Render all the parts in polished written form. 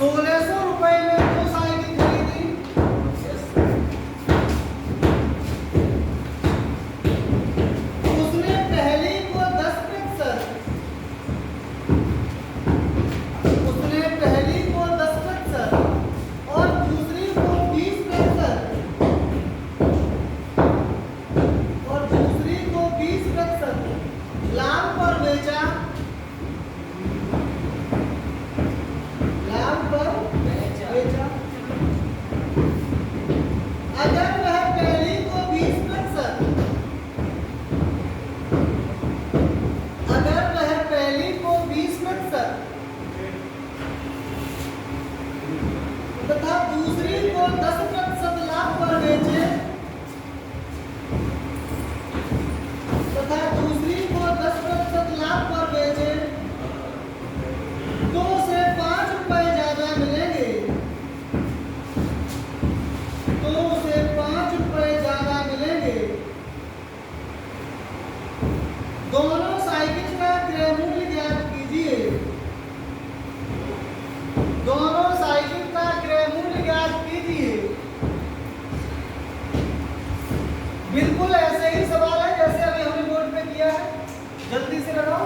1600 रुपए में वो साइकिल खरीदी। उसने पहली को 10%, उसने पहली को 10% और दूसरी को 20% और दूसरी को 20% लाभ पर बेचा, लाभ पर बेचा। अगर वह पहली को 20%, अगर वह पहली को 20% तथा दूसरी को 10% लाभ पर बेचे, तथा दूसरी को 10% लाभ पर बेचे, तो उसे 5 रुपए ज्यादा मिलेंगे, तो उसे 5 रुपए ज्यादा मिलेंगे। दोनों साइकिल का क्रय मूल्य ज्ञात कीजिए। दोनों साइकिल का क्रय मूल्य ज्ञात कीजिए। बिल्कुल ऐसे ही सवाल है जैसे अभी हमने बोर्ड पे किया है, जल्दी से लगाओ।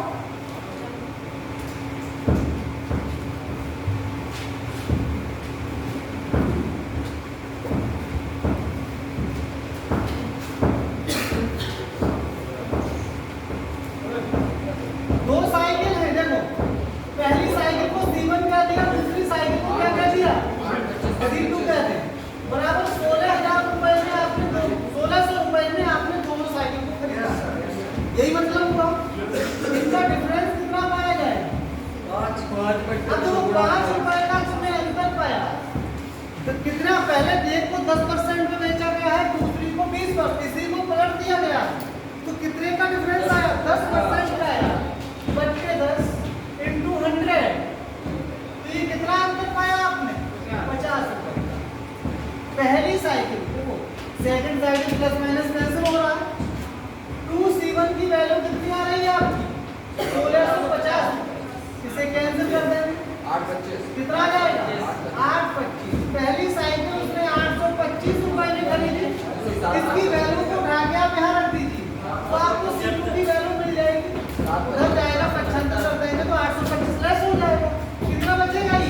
दो साइकिल है, देखो पहली साइकिल को C1 कह दिया, दूसरी साइकिल को क्या कह दिया, C2 कह दिया। बराबर 16,000 रुपए में आपने 1600 रुपए में आपने दोनों साइकिल को खरीदा। यही मतलब हुआ। इनका डिफरेंस कितना पाया जाएगा, 5। अब देखो 5 रुपए का इसमें अंतर पाया, तो कितना, पहले एक को 10% में बेचा गया है, दूसरी को 20%, इसी को पलट दिया गया, तो कितने का डिफरेंस आया, 10% का आया। बच्चे 10 इंटू 100, तो ये कितना अंतर पाया आपने, 50 रुपए का। पहली साइकिल देखो, second cycle plus minus cancel हो रहा है। 2C1 की वैल्यू कितनी आ रही है आपकी, 1650, इसे कैंसिल कर देंगे, 825 कितना आ जाएगा, 825। पहली साइकिल उसने 825 रुपए में खरीदी, इसकी वैल्यू को उठा के आप यहाँ रख दीजिए, तो आपको C2 की वैल्यू मिल जाएगी। उधर जाएगा 75 कर देंगे तो 825 लेस हो जाएगा, कितना बचेगा ये,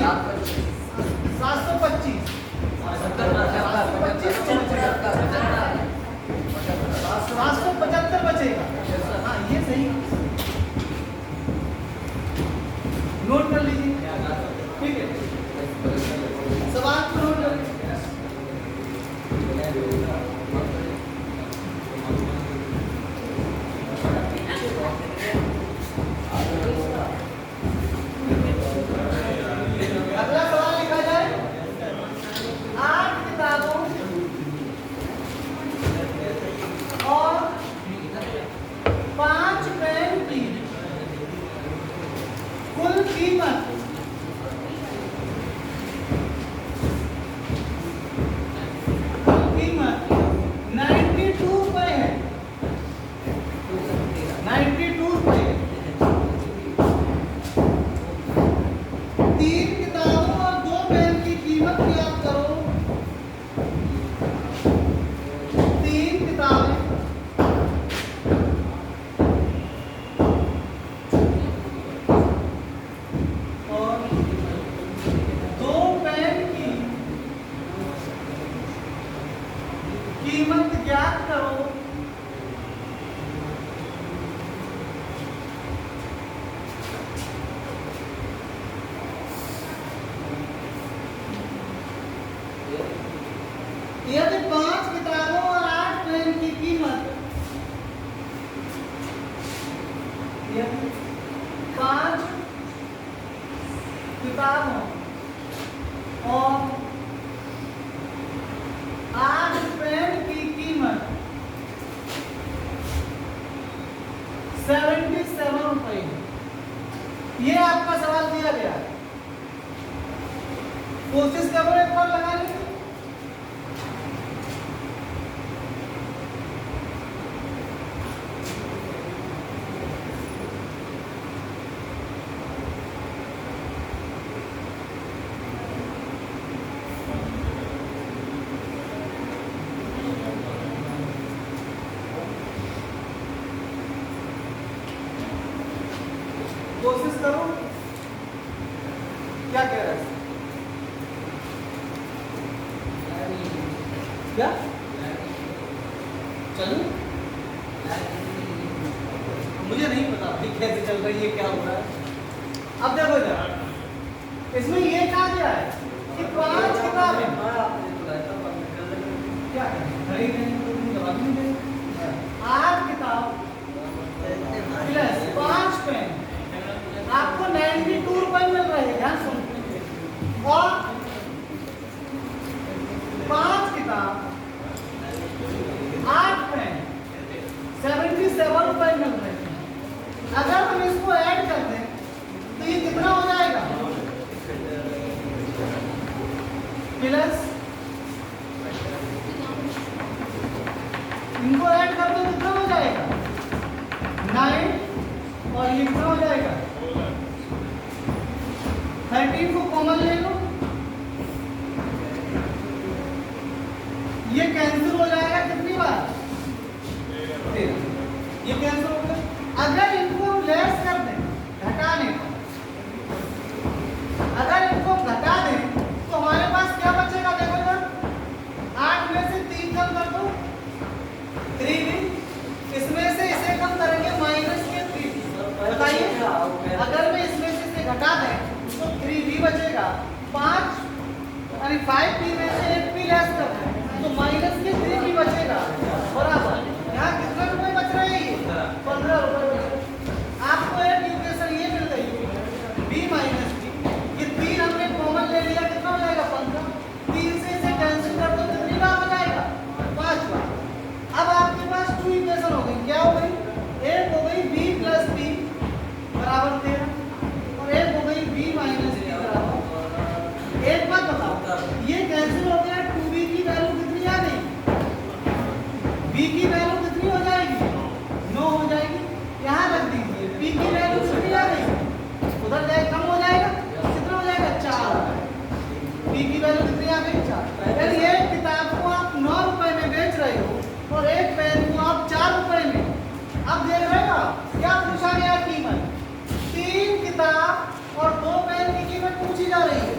725, 775 बचेगा। हाँ ये सही, नोट कर लीजिए, ठीक है, सवाल को नोट कर लीजिए। अगला सवाल लिखा जाए, 8 किताबों और 5 पेन की कुल कीमत कीमत ज्ञात करो। यदि 5 किताबों और 8 पेन की कीमत, यदि 5 किताबों और 8 पेन की कीमत 77 रुपए, ये आपका सवाल दिया गया। कोशिश करो एक बार लगाने की। क्या कह रहा है? क्या चलो मुझे नहीं पता भाई कैसे चल रही है, क्या हो रहा है। अब देखो इधर इसमें ये कहा गया है कि 5 किताबें क्या खरीद जवाब नहीं देंगे। 8 किताब प्लस 5 पेन आपको 92 रुपए मिल रहे हैं, ध्यान सुन। और 5 किताब 8 पेन 77 रुपए मिल रहे हैं। अगर हम इसको ऐड कर दें तो ये कितना हो जाएगा? प्लस इनको ऐड कर दो कितना हो जाएगा? 9 और ये कितना हो जाएगा? 13 को कॉमन ले लो, ये कैंसिल हो जाएगा कितनी बार? 13। ये कैंसिल हो गया। अगर इनको हम लेस कर दें, घटाने को, अगर इनको घटा दें तो हमारे पास क्या बचेगा? देखो इधर 8 में से 3 कम कर दो 3 इसमें से इसे कम करेंगे माइनस के 3। बताइए अगर मैं इसमें से इसे घटा दें तो 3b बचेगा। 5 यानी 5p में से 1p लेस कर दें तो माइनस के 3p बचेगा बराबर। यहाँ कितना रुपए बच रहे हैं? 15 रुपए। आपको एक इक्वेशन ये मिल गई b माइनस p, ये 3 हमने कॉमन ले लिया, कितना हो जाएगा? 15। 3 से इसे कैंसिल कर दो कितनी बार हो जाएगा? 5 बार। अब आपके पास 2 इक्वेशन हो गई, क्या हो गई? एक हो गई b प्लस p बराबर 13 और एक हो गई b माइनस p बराबर। एक बात बताओ, ये कैंसिल हो गया, 2b की वैल्यू कितनी आ गई? b की वैल्यू कितनी हो जाएगी? 9 हो जाएगी। यहाँ रख दीजिए p की वैल्यू कितनी आ गई? उधर जाए कम हो जाएगा, कितना हो जाएगा? 4। p की वैल्यू कितनी आ गई? 4। यानी एक किताब को आप 9 रुपए में बेच रहे हो और एक पेन को आप 4 रुपए में। अब देख रहे हो क्या पूछा गया? कीमत। 3 किताब और 2 पेन की कीमत पूछी जा रही है।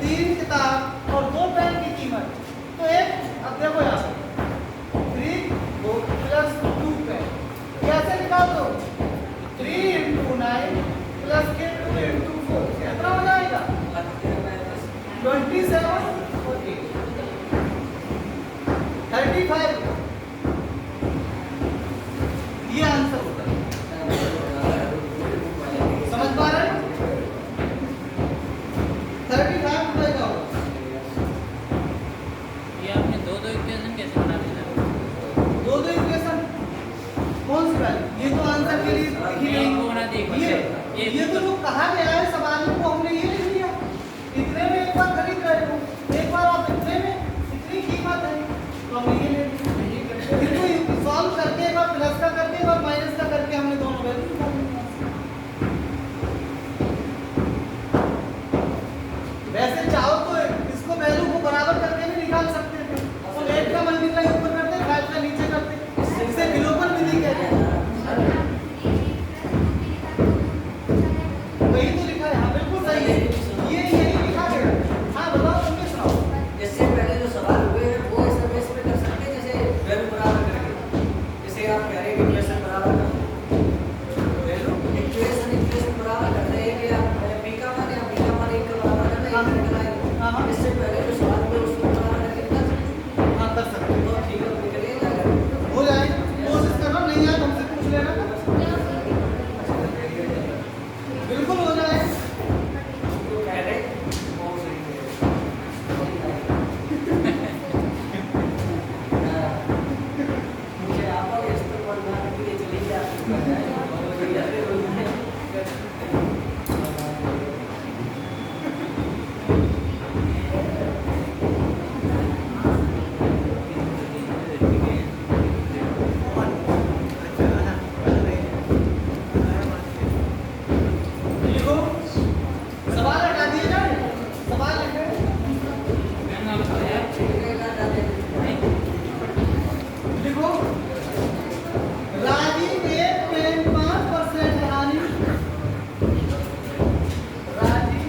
3 किताब और 2 पेन की कीमत। तो एक अब देखो यहाँ 3 प्लस 2 पेन कैसे निकाल दो? 3 into 9 प्लस के 2 into 4 कितना हो जाएगा? 27 और 8 35। ये आंसर होता है। समझ पा रहे हैं? 35 रुपए का होगा। ये आपने दो इक्वेशन कैसे बना दिया? 2 इक्वेशन कौन सी वाली? ये तो आंसर के लिए एक को बना दी, ये तो जो कहा गया है सवाल को हमने ये लिख लिया। इतने में एक बार खरीद रहे हो, एक बार आप इतने में इतनी कीमत है तो हमने ये ले लिया। इनको सॉल्व करके एक बार प्लस का करके एक बार माइनस का करके हमने दोनों वैल्यू निकाल ली। वैसे चाहो तो इसको वैल्यू को बराबर करके भी निकाल सकते थे। तो 8 का मल्टीप्लाई ऊपर करते 5 का नीचे करते, इससे विलोपन विधि कहते हैं। वही तो लिखा है। हाँ बिल्कुल सही है, ये यही लिखा गया। हाँ बताओ, तुम भी सुनाओ। इससे पहले जो सवाल हुए हैं वो इस बेस पे कर सकते हैं, जैसे वैल्यू बराबर करके। जैसे आप कह रहे हैं इक्वेशन बराबर वैल्यू इक्वेशन बराबर करते हैं कि आप b का मान या b का मान 1 का बराबर करना है, ये निकलाएंगे। इससे पहले जो सवाल हुए उसको बराबर करके निकाल सकते हैं। हाँ कर सकते तो ठीक है, निकलिएगा हो जाए। कोशिश करना, नहीं आए तुमसे पूछ लेना। बिल्कुल हो जाए। तो कह रहे हैं बहुत सही है। मुझे आप और इस पर पढ़ना के लिए चली जाती है। लिखो, सवाल हटा दिए जाए। सवाल लिखे, लिखो राजीव एक पेन 5% हानि। राजीव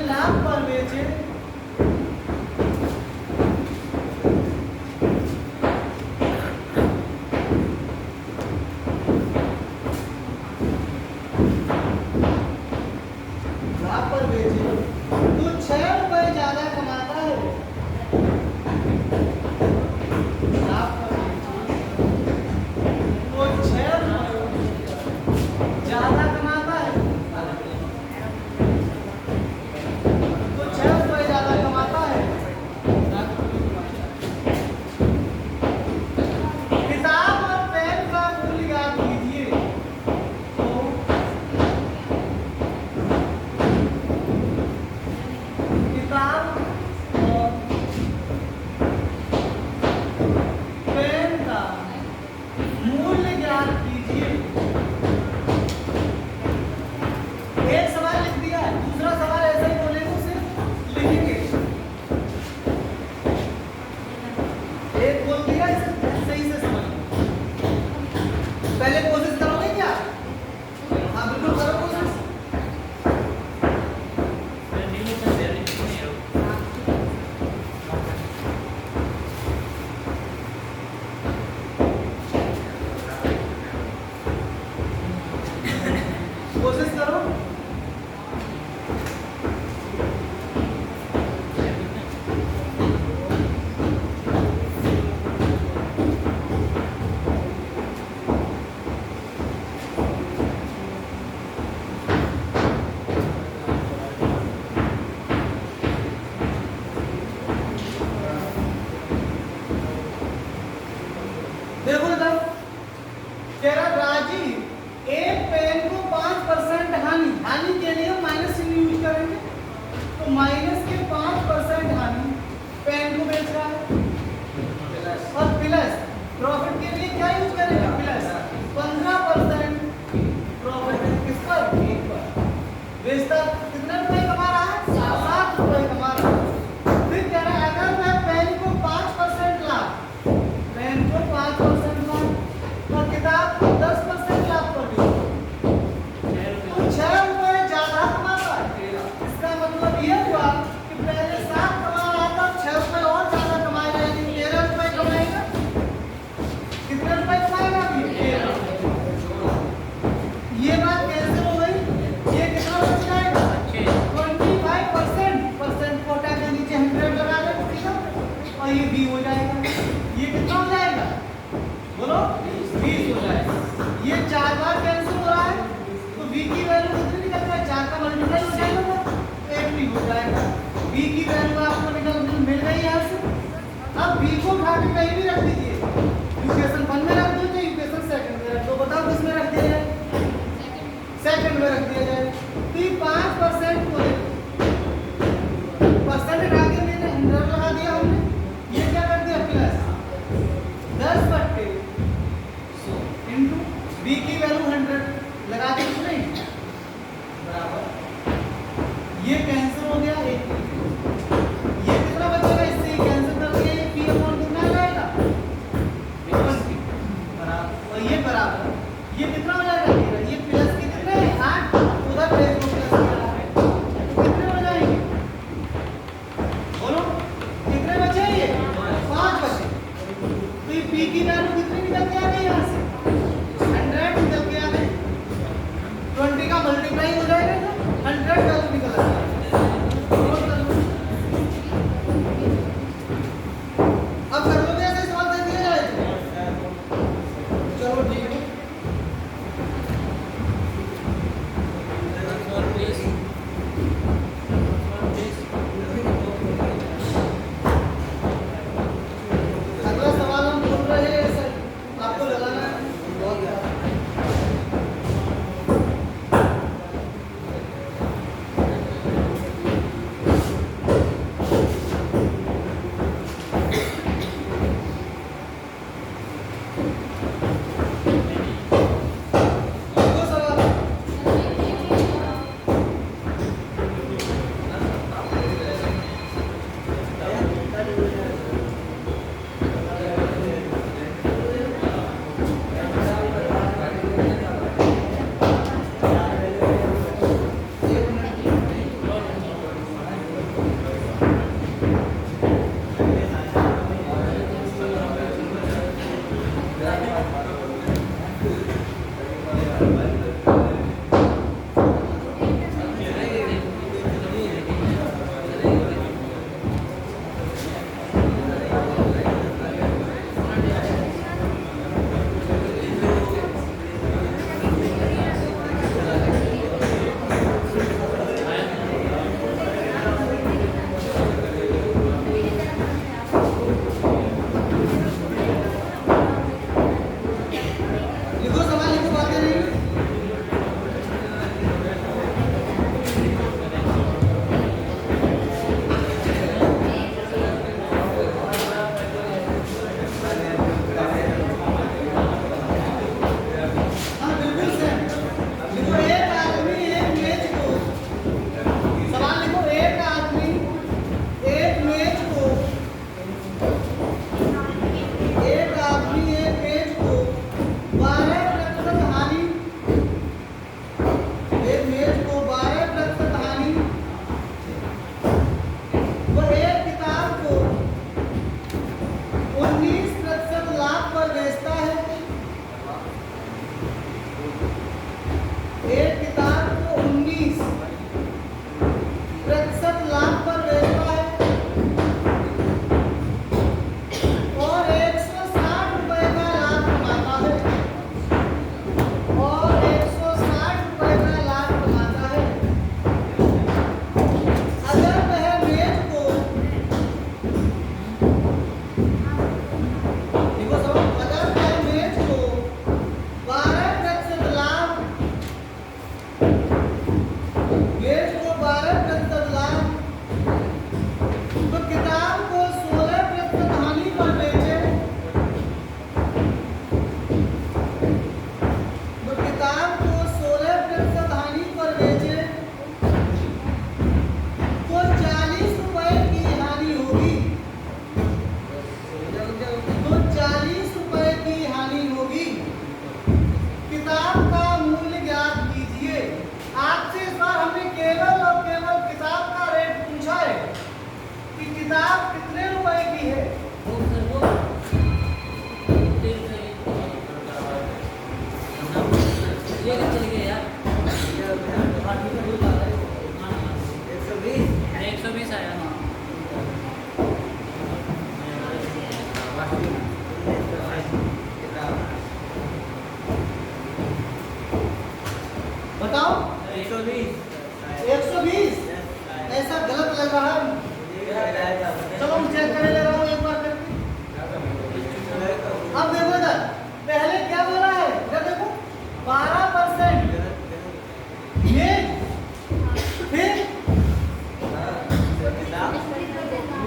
लाख पर बेचे तो 6 रुपए ज्यादा कमाता है। लाख पर बेचे तो 6 रुपए ज्यादा कमाता है। तो 6 रुपए ज्यादा कमाता है। किताब और पेन का मूल्य ज्ञात कीजिए। किताब और पेन का मूल्य ज्ञात कीजिए। एक सवाल लिख दिया है, दूसरा सवाल ऐसा ही बोलेंगे उसे लिखेंगे। एक बोल दिया, इसे सही से समझ लो। पहले कोशिश करोगे क्या? हाँ बिल्कुल करो कोशिश। कोशिश करो। देखो इधर कह रहा राजीव एक पेन को 5% हानि के लिए माइनस चिन्ह यूज करेंगे। तो माइनस के 5% हानि पेन को बेच रहा है और प्लस प्रॉफिट के लिए क्या यूज करेगा? प्लस 15% प्रॉफिट किस पर? एक पर। बेचता कितने रुपए कमा रहा है? 7 रुपए कमा रहा है। फिर कह रहा है अगर मैं पेन को 5% लाभ, पेन को 5% लाभ और किताब को 10% लाभ पर बेचूं, तो 6 रुपए ज्यादा कमाता है। इसका मतलब ये हुआ कि पहले 7 कमा रहा था, 6 रुपए और ज्यादा कमाएगा, यानी 13 रुपए कमाएगा। कितने रुपए कमाएगा? 13 रुपए। ये बात कैसे हो गई? ये कितना बच जाएगा? 25%। परसेंट कोटा के नीचे 100 लगा दे सीधा और ये 20 हो जाएगा। ये कितना हो जाएगा? बोलो 20 हो जाएगा। ये 4 बार कैंसिल हो रहा है तो v की वैल्यू कितनी निकल जाएगी? 4 का मल्टीप्लाई हो जाएगा तो 80 हो जाएगा। v की वैल्यू आपको मिल गई यहाँ से। अब v को उठा के कहीं भी रख दीजिए। इक्वेशन 1 में रख दो या इक्वेशन 2 में रख दो। बताओ किस में रख दिया जाए? 2 में रख दिया जाए। तो ये 5% को परसेंट हटा के मैंने 100 लगा दिया हमने। ये क्या कर दिया? प्लस 10/100 इंटू v की वैल्यू 100 लगा दी नहीं बराबर। ये कैंसिल हो गया। एक ये कितना बचेगा? इससे कैंसिल कर दिया। ये p अपॉन कितना आ जाएगा? 20 बराबर। और ये बराबर ये कितना हो जाएगा? ये प्लस के कितने? 8 उधर भेज दो प्लस का। कितने हो जाएंगे? बोलो कितने बचे? ये 5 बचे। तो ये p की वैल्यू कितनी निकल के आ गई? यहाँ से 100 निकल के आ गई। 20 का मल्टीप्लाई हो जाएगा तो 100 वैल्यू निकल आ जाएगा।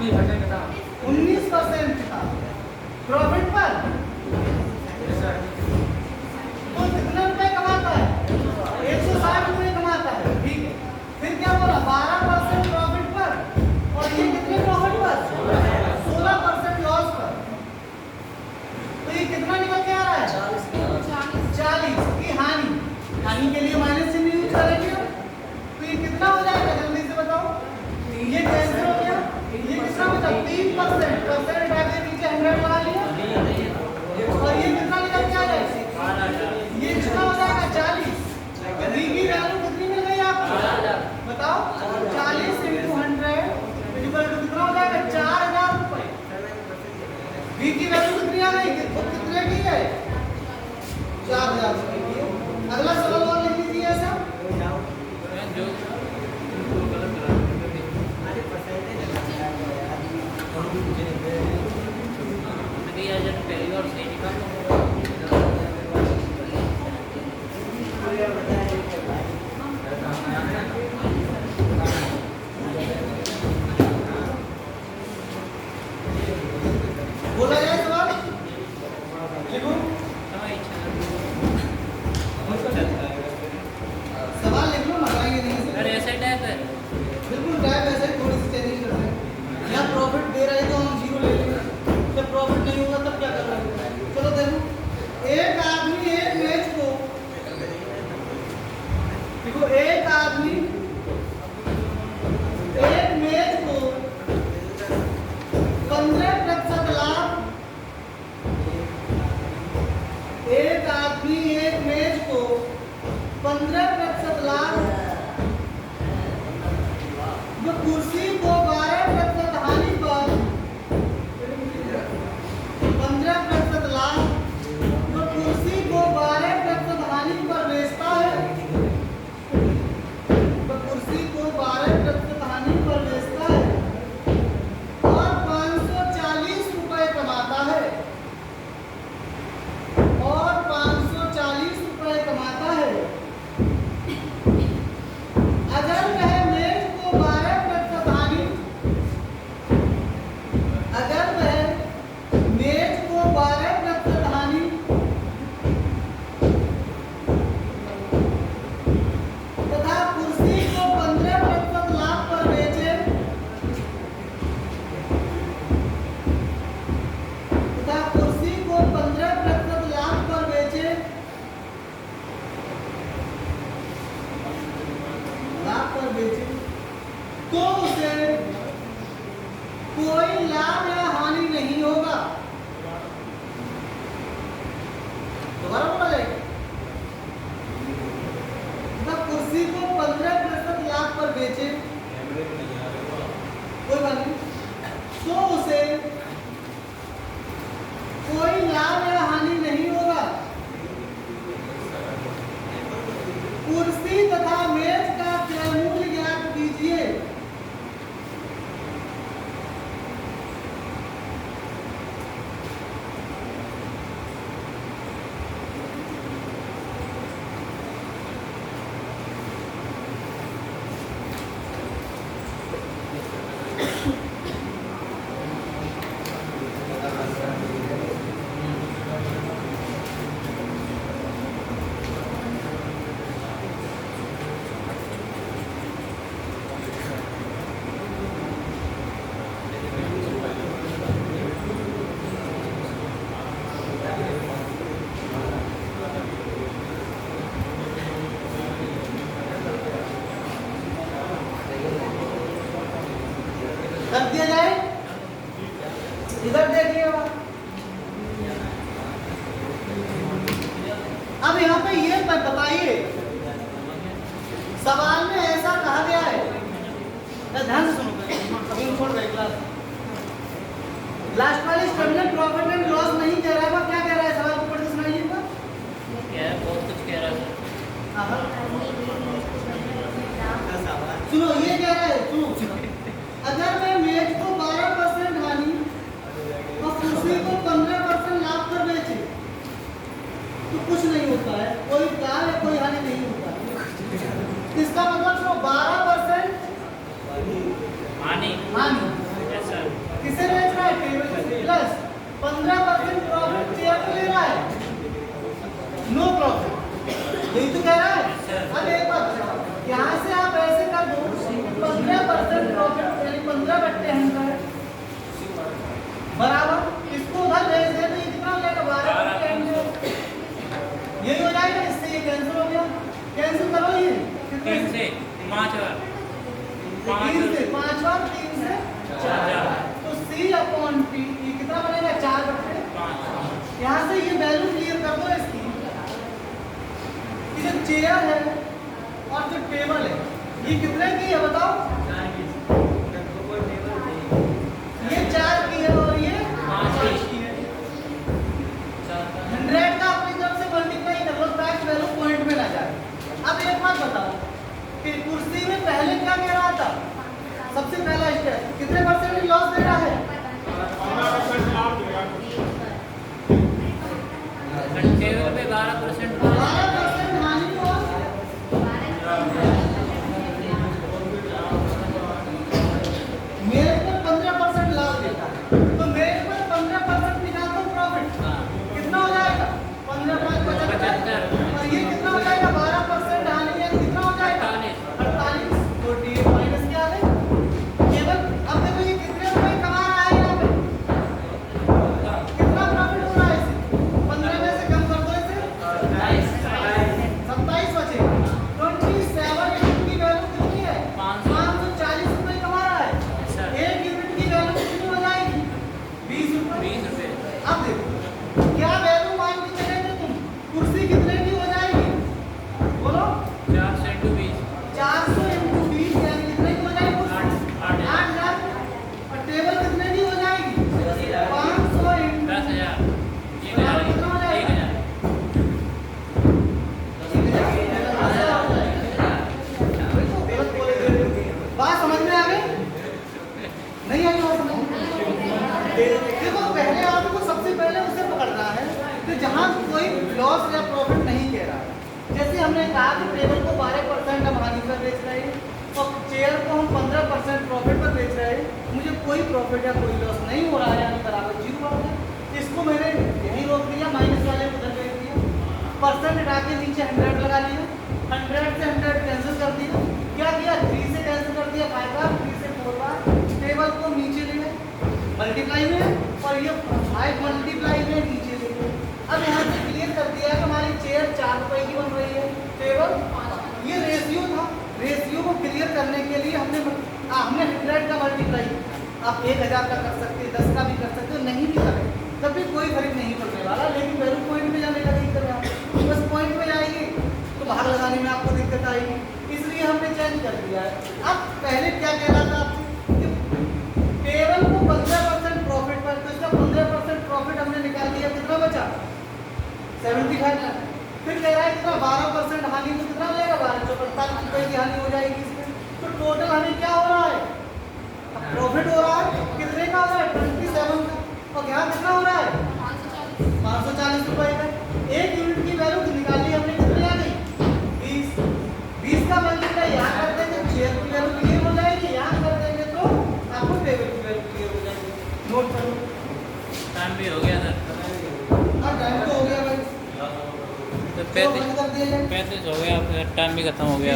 19% था। प्रॉफिट पर तो कितने रुपए कमाता है? 160 रुपए कमाता है। ठीक है, फिर क्या बोला? 12% प्रॉफिट पर, और ये कितने प्रॉफिट पर? 16% लॉस पर। तो ये कितना निकल के आ रहा है? 40 की हानि के लिए माइनस चिन्ह यूज करेंगे। तो ये कितना हो जाएगा? जल्दी से बताओ। ये कैंसिल हो गया। ये कितना बचा? 3%। परसेंट आगे पीछे 100 लगा लिया, और ये कितना निकल के आ जाएगा? ये कितना हो जाएगा? 40। डी की वैल्यू कितनी मिल गई आपको? बताओ। 40 × 100 इक्वल टू कितना हो जाएगा? 4000 रुपए। डी की वैल्यू कितनी आ गई? कितने की है? 4000 रुपए की है। अगला सवाल और लिख लीजिए ऐसा। पहली बार सही निकाल बोला जाए सवाल लिखो। सवाल लिख लो, मंगाएंगे नहीं से। अरे ऐसा टाइप है। बिल्कुल टाइप ऐसे ही, थोड़ी सी चेंजिंग करते हैं। यहाँ प्रॉफिट दे रहे तो हम 0 ले लेंगे, जब प्रॉफिट नहीं होगा तब क्या करना है? चलो देखो, एक आदमी एक मैच को, देखो एक आदमी एक मैच को 15% लाभ, एक आदमी एक मैच को 15% लाभ, जो कुर्सी को 12% हानि पर 15% लाभ, जो कुर्सी को 12% हानि पर बेचता है, तो कुर्सी को 12% हानि पर बेचता है और 540 रुपए कमाता है, और 540 रुपए कमाता है। अगर वह मेज को 12% हानि, अगर वह मेज को 12% हानि तथा कुर्सी को 15% लाभ पर बेचे, तथा कुर्सी को 15% लाभ पर बेचे, लाभ पर बेचे, तो उसे कोई लाभ या हानि नहीं होगा। दोबारा बोला जाएगा। तब कुर्सी को 15% लाभ पर बेचे, कोई बात नहीं, तो उसे कोई लाभ या हानि नहीं होगा। कुर्सी तथा मेज का क्रय मूल्य ज्ञात कीजिए। कर दिया जाए। इधर देखिए, अब यहाँ पे ये बताइए, सवाल में ऐसा कहा गया है, ध्यान से सुनो, छोड़ गए क्लास। लास्ट वाली टर्मिनल प्रॉफिट एंड लॉस नहीं कह रहा है, क्या कह रहा है? सवाल को पढ़ के सुनाइएगा। क्या है, बहुत कुछ कह रहा है। सुनो, ये कह रहा है, सुनो, अगर मैं मेज को 12% हानि और कुर्सी को 15% लाभ पर बेचे तो कुछ नहीं होता है, कोई लाभ या कोई हानि नहीं होता है। इसका मतलब सुनो, 12% हानि हानि, किसे बेच रहा है? टेबल को। प्लस 15% प्रॉफिट चेयर को ले रहा है, नो प्रॉफिट। यही तो कह रहा है। अब एक बात बताओ, यहाँ से आप ऐसे कर दो 15% प्रॉफिट यानी 15 बट्टे 100 बराबर इसको उधर भेज दे तो ये कितना हो जाएगा? 12 यही हो जाएगा। इससे ये कैंसिल हो गया। कैंसिल करो ये कितने 3 से 5 बार 3 से 5 बार 3 से 4 तो C/T ये कितना बनेगा? 4 बट्टे 5। यहाँ से ये वैल्यू क्लियर कर दो इसकी कि जो चेयर है और जो टेबल है ये कितने की है बताओ? ये 4 की है और ये 5 की है। 100 का अपनी तरफ से मल्टीप्लाई कर लो ताकि वैल्यू पॉइंट में ना जाए। अब एक बात बताओ कि कुर्सी में पहले क्या कह रहा था? सबसे पहला स्टेप कितने परसेंट लॉस दे रहा है? 12% पे 12% 12% हानि को मेरे पर 15% लाभ देता है तो मेरे पर 15% निकाल दो प्रॉफिट। कितना हो जाएगा? 15 5 75 और ये कितना हो जाएगा? 12% हानि यानी कितना हो जाएगा? 48 तो डी माइनस क्या है? केवल अब देखो ये कितने रुपए कमा रहा है यहाँ पे? कितना प्रॉफिट हो रहा है इसे? 15 में से कम कर दो इसे 27 बचेगा। 27 यूनिट की वैल्यू कितनी है? 540 रुपए कमा रहा है। एक यूनिट की वैल्यू कितनी हो जाएगी? 20 रुपए। 20 रुपए। अब देखो क्या वैल्यू मान के चलेंगे तुम? कुर्सी कितने की हो जाएगी? बोलो 400 × 20 400 × 20 यानी कितने की हो जाएगी? 8,000 और टेबल कितने की हो जाएगी? 500 × 10,000 कितना हो जाएगा? 1,000 बात समझ में आ गई? नहीं आई बात समझ में? देखो पहले आपको सबसे पहले उसे पकड़ना है कि जहाँ कोई लॉस या प्रॉफिट नहीं कह रहा है। जैसे हमने कहा कि टेबल को 12% हम हानि पर बेच रहे हैं और चेयर को हम 15% प्रॉफिट पर बेच रहे हैं। मुझे कोई प्रॉफिट या कोई लॉस नहीं हो रहा है यानी बराबर 0 बात है। इसको मैंने यहीं रोक दिया, माइनस वाले को उधर भेज दिया, परसेंट हटा के नीचे 100 लगा लिया, 100 से 100 कैंसिल कर दिया। क्या किया? 3 से कैंसिल कर दिया 5 बार, 3 से 4 बार। टेबल को नीचे ले गए मल्टीप्लाई में और ये 5 मल्टीप्लाई में नीचे ले गए। अब यहाँ से क्लियर कर दिया कि हमारी चेयर 4 रुपए की बन रही है, टेबल ये रेशियो था। रेशियो को क्लियर करने के लिए हमने 100 का मल्टीप्लाई आप 1000 का कर सकते हैं, 10 का भी कर सकते हो, नहीं भी करें तब भी कोई फर्क नहीं पड़ने वाला। लेकिन वैल्यू पॉइंट में जाने का दिक्कत है, बस पॉइंट में जाएगी तो भाग लगाने में आपको दिक्कत आएगी, इसलिए हमने चेंज कर दिया है। अब पहले क्या कह रहा था आपको कि टेबल को 15% प्रॉफिट पर, तो इसका 15% प्रॉफिट हमने निकाल दिया, कितना बचा? 75। फिर कह रहा है कितना? 12% हानि तो कितना हो जाएगा? 1245 रुपए की हानि हो जाएगी इसमें। तो टोटल हानि क्या हो रहा है? प्रॉफिट हो रहा है कितने का? हो रहा है 27 का। और यहाँ कितना हो रहा है? 540 रुपए का। एक यूनिट की वैल्यू निकाली हमने, कितनी आ गई? 20 का मल्टीप्लाई यहाँ कर देंगे, चेयर की वैल्यू क्लियर हो जाएगी। यहाँ कर देंगे तो आपको टेबल की वैल्यू क्लियर हो जाएगी। नोट करो। टाइम भी हो गया सर। हाँ टाइम तो हो गया भाई, तो बंद कर दिया जाए। 35 हो गया, टाइम भी खत्म हो गया।